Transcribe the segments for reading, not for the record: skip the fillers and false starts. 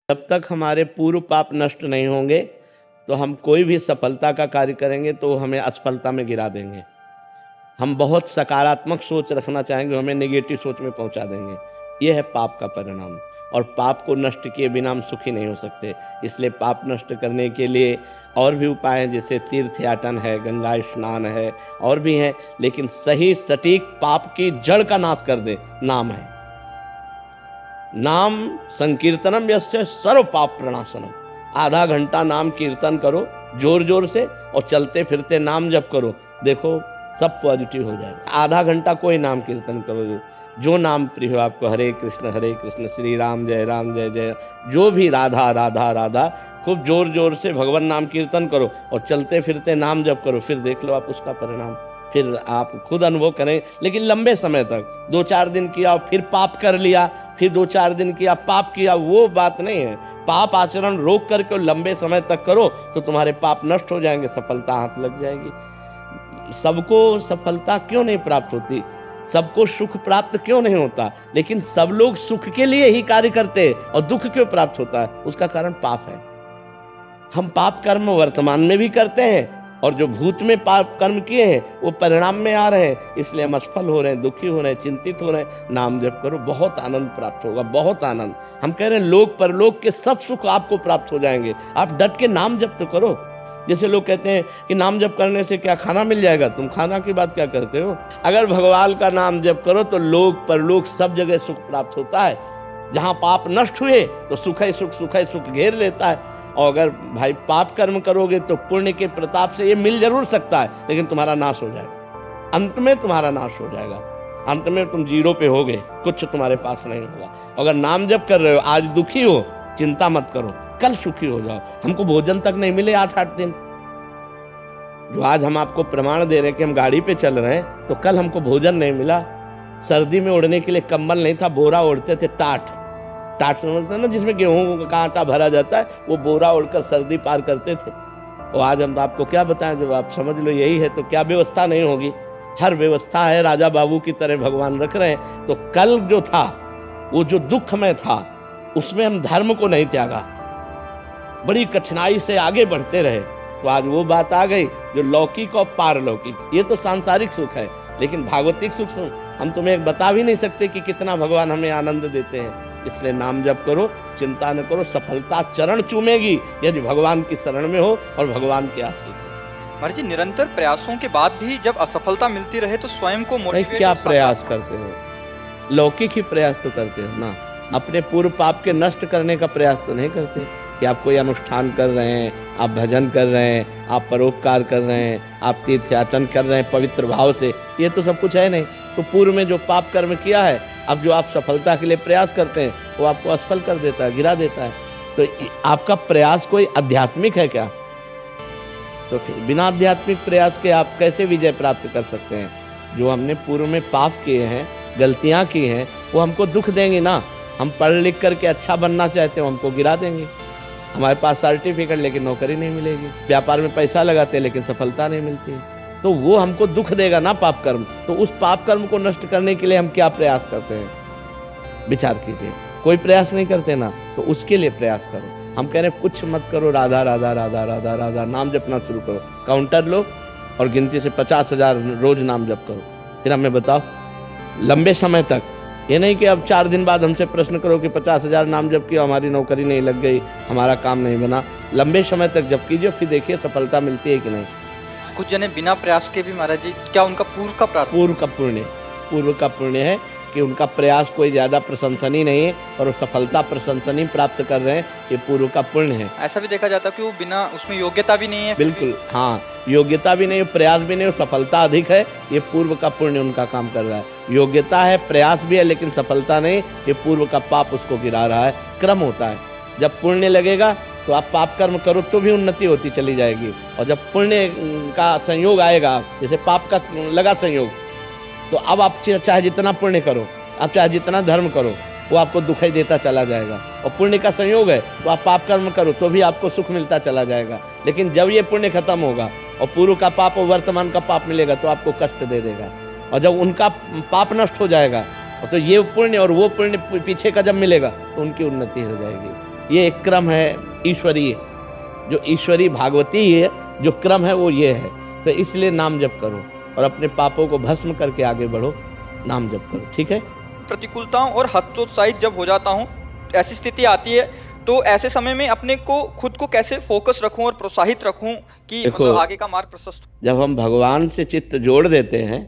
जब तक हमारे पूर्व पाप नष्ट नहीं होंगे तो हम कोई भी सफलता का कार्य करेंगे तो हमें असफलता में गिरा देंगे। हम बहुत सकारात्मक सोच रखना चाहेंगे, हमें नेगेटिव सोच में पहुंचा देंगे। ये है पाप का परिणाम। और पाप को नष्ट किए बिना हम सुखी नहीं हो सकते। इसलिए पाप नष्ट करने के लिए और भी उपाय हैं, जैसे तीर्थयाटन है, गंगा स्नान है, और भी हैं। लेकिन सही सटीक पाप की जड़ का नाश कर दे नाम है। नाम संकीर्तनम यस्य सर्व पाप प्रणाशनम। आधा घंटा नाम कीर्तन करो जोर जोर से, और चलते फिरते नाम जप करो, देखो सब पॉजिटिव हो जाएगा। आधा घंटा कोई नाम कीर्तन करो, जो नाम प्रिय हो आपको, हरे कृष्ण श्री राम जय जय, जो भी राधा राधा राधा, खूब जोर जोर से भगवान नाम कीर्तन करो और चलते फिरते नाम जप करो। फिर देख लो आप उसका परिणाम, फिर आप खुद अनुभव करें। लेकिन लंबे समय तक 2-4 दिन किया फिर पाप कर लिया, फिर 2-4 दिन किया पाप किया, वो बात नहीं है। पाप आचरण रोक करके लंबे समय तक करो तो तुम्हारे पाप नष्ट हो जाएंगे, सफलता हाथ लग जाएगी। सबको सफलता क्यों नहीं प्राप्त होती, सबको सुख प्राप्त क्यों नहीं होता, लेकिन सब लोग सुख के लिए ही कार्य करते हैं और दुख क्यों प्राप्त होता है, उसका कारण पाप है। हम पाप कर्म वर्तमान में भी करते हैं और जो भूत में पाप कर्म किए हैं वो परिणाम में आ रहे हैं, इसलिए हम असफल हो रहे हैं, दुखी हो रहे हैं, चिंतित हो रहे हैं। नाम जप करो, बहुत आनंद प्राप्त होगा, बहुत आनंद। हम कह रहे हैं लोक परलोक के सब सुख आपको प्राप्त हो जाएंगे। आप डट के नाम जप तो करो। जैसे लोग कहते हैं कि नाम जप करने से क्या खाना मिल जाएगा, तुम खाना की बात क्या करते हो। अगर भगवान का नाम जप करो तो लोक परलोक सब जगह सुख प्राप्त होता है। जहाँ पाप नष्ट हुए तो सुख ही सुख घेर लेता है। और अगर भाई पाप कर्म करोगे तो पुण्य के प्रताप से ये मिल जरूर सकता है, लेकिन तुम्हारा नाश हो जाएगा। अंत में तुम्हारा नाश हो जाएगा, अंत में तुम जीरो पे होगे, कुछ तुम्हारे पास नहीं होगा। अगर नाम जप कर रहे हो, आज दुखी हो, चिंता मत करो, कल सुखी हो जाओ। हमको भोजन तक नहीं मिले 8-8 दिन, जो आज हम आपको प्रमाण दे रहे हैं कि हम गाड़ी पे चल रहे हैं, तो कल हमको भोजन नहीं मिला। सर्दी में ओढ़ने के लिए कंबल नहीं था, बोरा ओढ़ते थे, टाट समझते ना, जिसमें गेहूं का आटा भरा जाता है, वो बोरा ओढ़कर सर्दी पार करते थे। और आज हम आपको क्या बताएं, जब आप समझ लो यही है तो क्या व्यवस्था नहीं होगी। हर व्यवस्था है, राजा बाबू की तरह भगवान रख रहे हैं। तो कल जो था वो जो दुखमय था, उसमें हम धर्म को नहीं त्यागा, बड़ी कठिनाई से आगे बढ़ते रहे, तो आज वो बात आ गई जो लौकिक और पारलौकिक। ये तो सांसारिक सुख है, लेकिन भागवतिक सुख हम तुम्हें बता भी नहीं सकते कि कितना भगवान हमें आनंद देते हैं। इसलिए नाम जप करो, चिंता न करो, सफलता चरण चूमेगी यदि भगवान की शरण में हो और भगवान के आश्रित हो। महाराज जी, निरंतर प्रयासों के बाद भी जब असफलता मिलती रहे तो स्वयं को मोटिवेट क्या प्रयास करते हो, लौकिक ही प्रयास तो करते हो ना। अपने पूर्व पाप के नष्ट करने का प्रयास तो नहीं करते कि आप कोई अनुष्ठान कर रहे हैं, आप भजन कर रहे हैं, आप परोपकार कर रहे हैं, आप तीर्थयाटन कर रहे हैं पवित्र भाव से, ये तो सब कुछ है नहीं। तो पूर्व में जो पाप कर्म किया है, अब जो आप सफलता के लिए प्रयास करते हैं वो आपको असफल कर देता है, गिरा देता है। तो आपका प्रयास कोई आध्यात्मिक है क्या? तो फिर बिना आध्यात्मिक प्रयास के आप कैसे विजय प्राप्त कर सकते हैं? जो हमने पूर्व में पाप किए हैं, गलतियां की हैं, वो हमको दुख देंगे ना। हम पढ़ लिख करके अच्छा बनना चाहते हो, हमको गिरा देंगे। हमारे पास सर्टिफिकेट लेकिन नौकरी नहीं मिलेगी, व्यापार में पैसा लगाते हैं लेकिन सफलता नहीं मिलती, तो वो हमको दुख देगा ना पाप कर्म। तो उस पाप कर्म को नष्ट करने के लिए हम क्या प्रयास करते हैं, विचार कीजिए। कोई प्रयास नहीं करते ना, तो उसके लिए प्रयास करो। हम कह रहे हैं कुछ मत करो, राधा राधा राधा राधा राधा नाम जपना शुरू करो। काउंटर लो और गिनती से 50,000 रोज नाम जप करो। फिर हमें बताओ लंबे समय तक, ये नहीं कि अब 4 दिन बाद हमसे प्रश्न करो कि 50,000 नाम जप किया, हमारी नौकरी नहीं लग गई, हमारा काम नहीं बना। लंबे समय तक जप कीजिए, फिर देखिए सफलता मिलती है कि नहीं। कुछ जने बिना प्रयास के भी महाराज जी, क्या उनका पूर्व का पुण्य है कि उनका प्रयास कोई ज़्यादा प्रशंसनीय नहीं है और सफलता प्रशंसनीय प्राप्त कर रहे हैं, ये पूर्व का पुण्य है। ऐसा भी देखा जाता है कि वो बिना उसमें योग्यता भी नहीं है। बिल्कुल, हाँ, योग्यता भी नहीं, प्रयास भी नहीं, सफलता अधिक है, ये पूर्व का पुण्य उनका काम कर रहा है। योग्यता है, प्रयास भी है, लेकिन सफलता नहीं, ये पूर्व का पाप उसको गिरा रहा है। क्रम होता है, जब पुण्य लगेगा तो आप पाप कर्म करो तो भी उन्नति होती चली जाएगी, और जब पुण्य का संयोग आएगा, जैसे पाप का लगा संयोग, तो अब आप चाहे जितना पुण्य करो, आप चाहे जितना धर्म करो, वो आपको दुख ही देता चला जाएगा। और पुण्य का संयोग है तो आप पाप कर्म करो तो भी आपको सुख मिलता चला जाएगा। लेकिन जब ये पुण्य खत्म होगा और पूर्व का पाप और वर्तमान का पाप मिलेगा तो आपको कष्ट दे देगा। और जब उनका पाप नष्ट हो जाएगा तो ये पुण्य और वो पुण्य पीछे का जब मिलेगा तो उनकी उन्नति हो जाएगी। ये एक क्रम है ईश्वरीय, जो ईश्वरी भागवती है जो क्रम है वो ये है। तो इसलिए नाम जप करो और अपने पापों को भस्म करके आगे बढ़ो, नाम जप करो, ठीक है। प्रतिकूलताओं और हतोत्साहित जब हो जाता हूँ, ऐसी स्थिति आती है, तो ऐसे समय में अपने को खुद को कैसे फोकस रखूं और प्रोत्साहित रखूं कि मतलब आगे का मार्ग प्रशस्त हो। जब हम भगवान से चित्त जोड़ देते हैं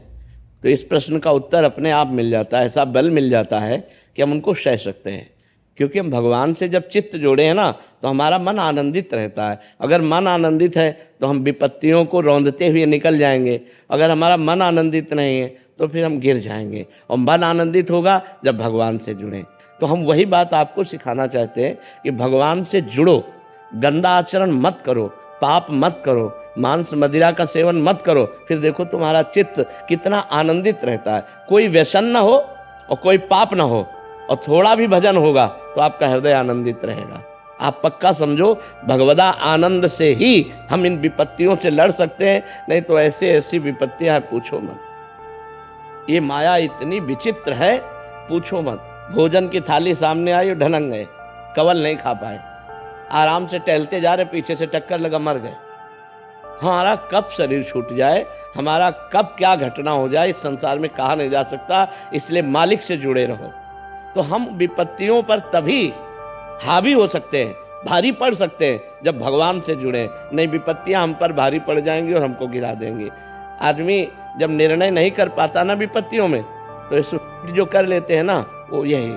तो इस प्रश्न का उत्तर अपने आप मिल जाता है, ऐसा बल मिल जाता है कि हम उनको सह सकते हैं। क्योंकि हम भगवान से जब चित्त जोड़े हैं ना तो हमारा मन आनंदित रहता है। अगर मन आनंदित है तो हम विपत्तियों को रौंदते हुए निकल जाएंगे, अगर हमारा मन आनंदित नहीं है तो फिर हम गिर जाएंगे। और मन आनंदित होगा जब भगवान से जुड़ें। तो हम वही बात आपको सिखाना चाहते हैं कि भगवान से जुड़ो, गंदा आचरण मत करो, पाप मत करो, मांस मदिरा का सेवन मत करो, फिर देखो तुम्हारा चित्त कितना आनंदित रहता है। कोई व्यसन ना हो और कोई पाप ना हो और थोड़ा भी भजन होगा तो आपका हृदय आनंदित रहेगा। आप पक्का समझो, भगवदा आनंद से ही हम इन विपत्तियों से लड़ सकते हैं, नहीं तो ऐसे ऐसी विपत्तियां पूछो मत। ये माया इतनी विचित्र है, पूछो मत। भोजन की थाली सामने आई और ढनक गए, कवल नहीं खा पाए, आराम से टहलते जा रहे, पीछे से टक्कर लगा, मर गए। हमारा कब शरीर छूट जाए, हमारा कब क्या घटना हो जाए, इस संसार में कहा नहीं जा सकता। इसलिए मालिक से जुड़े रहो। तो हम विपत्तियों पर तभी हावी हो सकते हैं, भारी पड़ सकते हैं, जब भगवान से जुड़े। नहीं, विपत्तियां हम पर भारी पड़ जाएंगी और हमको गिरा देंगी। आदमी जब निर्णय नहीं कर पाता ना विपत्तियों में, तो सुसाइड जो कर लेते हैं ना, वो यही,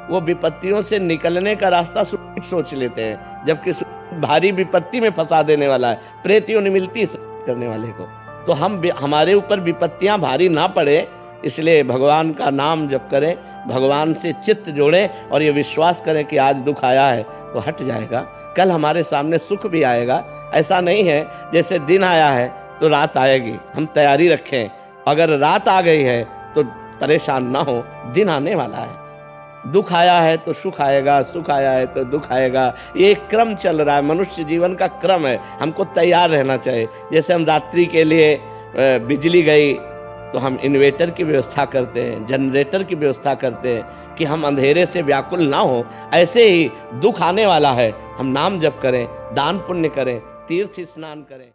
वो विपत्तियों से निकलने का रास्ता सुसाइड सोच लेते हैं, जबकि भारी विपत्ति में फंसा देने वाला है। प्रेतियों ने मिलती करने वाले को। तो हमारे ऊपर विपत्तियां भारी ना पड़े, इसलिए भगवान का नाम जप करें, भगवान से चित्त जोड़ें और ये विश्वास करें कि आज दुख आया है तो हट जाएगा, कल हमारे सामने सुख भी आएगा। ऐसा नहीं है जैसे दिन आया है तो रात आएगी, हम तैयारी रखें। अगर रात आ गई है तो परेशान ना हो, दिन आने वाला है। दुख आया है तो सुख आएगा, सुख आया है तो दुख आएगा। ये एक क्रम चल रहा है, मनुष्य जीवन का क्रम है। हमको तैयार रहना चाहिए। जैसे हम रात्रि के लिए बिजली गई तो हम इन्वेटर की व्यवस्था करते हैं, जनरेटर की व्यवस्था करते हैं कि हम अंधेरे से व्याकुल ना हो। ऐसे ही दुख आने वाला है, हम नाम जप करें, दान पुण्य करें, तीर्थ स्नान करें।